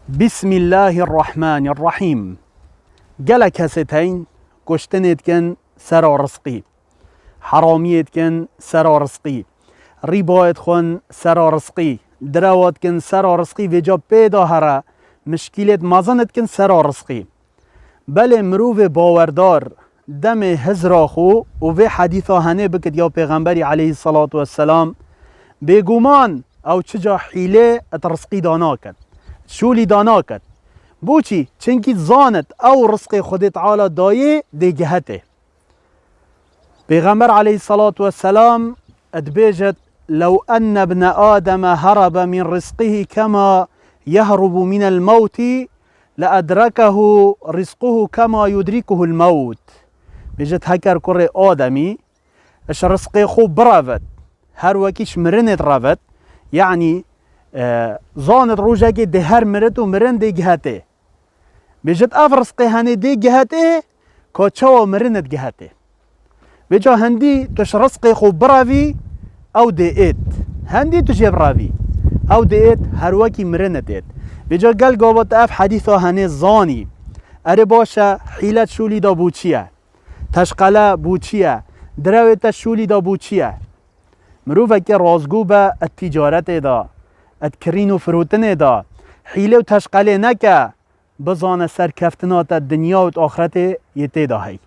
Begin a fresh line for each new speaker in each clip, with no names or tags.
بسم الله الرحمن الرحیم. گله کسی تین کشتنید کن سر رزقی، حرامیت کن سر رزقی، ریبایت خون سر رزقی، دروات کن سر رزقی و جا پیدا هره مشکلت مزنت کن سر رزقی. بله مروف باوردار دم هزرا خو و به حدیثا هنه بکد یا پیغمبری علیه الصلاة والسلام بگومان او چجا حیله ات رزقی دانا کد، شولی دانا کد. بوچی؟ چنکی زانت او رزق خود تعالی دایه دی جهته. پیغمبر علیه الصلاة والسلام ادبیجت لو ان ابن آدم هرب من رزقه كما يهرب من الموت لأدركه رزقه كما يدركه الموت. بيجت هكر كري آدمي اش رزقي خوب برافت هر وكيش مرنت رافت، يعني زانت روجه که ده هر مرت و مرن دی جهته. بيجت اف رزقي هني دی جهته که چوا مرنت جهته. بجا هندي تش رزقي خوب برافي او دی ايت، هندي تش برافي او دی ايت هر وكي مرنت ايت. بجا قال قابط اف حديثا هني زاني اره باشا حيلت شولي دا بوچيه، تشقله بوچيه، دروت شولي دا بوچيه. مروفه که رازگو به التجارت دا، اتکرین و فروتن دا، حیله و تشقله نکه بزانه سرکفتنات دنیا و آخرت یتی دا هی.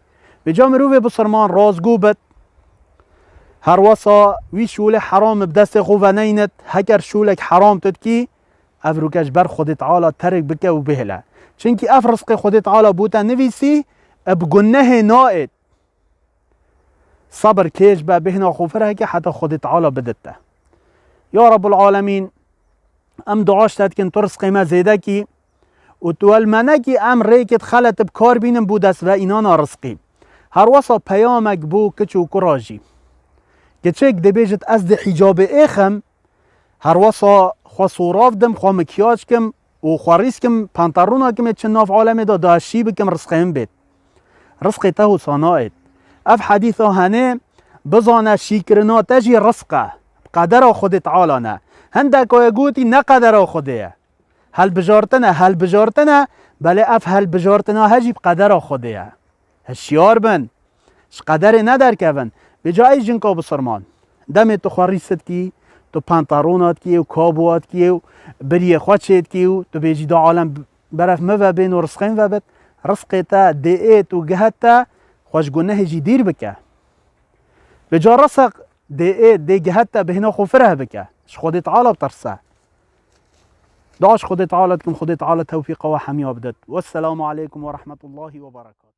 بجا مروفه بسرمان رازگو بد هر وصا وی شول حرام بدست خوبه نینت، هکر شولک حرام تد کی افروکش بر خود تعالی ترک بکه و بهله. چنکی اف رزق خود تعالی بوتا نویسی بگنه نائد صبر کش به بهنا خوفره که حتی خود تعالی بدته. یا رب العالمین ام دعاشتت کن تو رزق ما زیده کی و تو المنه کی ام ریکت خلط بکار بینم بودست و اینانا رزقی. هر وصا پیامک بو کچو کراجی که چک دبیجت از ده حجاب ایخم هر وصا خوا صوراف دم خوا مکیاج کم و خوا ریس کم پانتارونا کم چه ناف عالم دا داشی بکم رزقیم بید. رزق تهو صناعت اف حدیثا هنه بزانه شیکرنا تجی رزقه قدر خود تعالی نه. هندک و گوتی نه قدر خوده هل بجارتنه بله اف هل بجارتنه هجیب قدر خوده هشیار بن ش قدر ندر کون به جای جنکا بسرمان دم تو خواریست کی تو پانتارونات کی و کابوات کی و بری خوچت کی و تو بیجی دا عالم برف مو بین و رزقین و بد رزق تا دیت و گهت تا خوشگونه جی دیر بکه به جا رزق دی جهت تا بهنا خوفره بکه ش خود تعالی بترسه داش خود تعالی کم خود تعالی توفیق و حمی بدد. والسلام علیکم و رحمت الله و برکاته.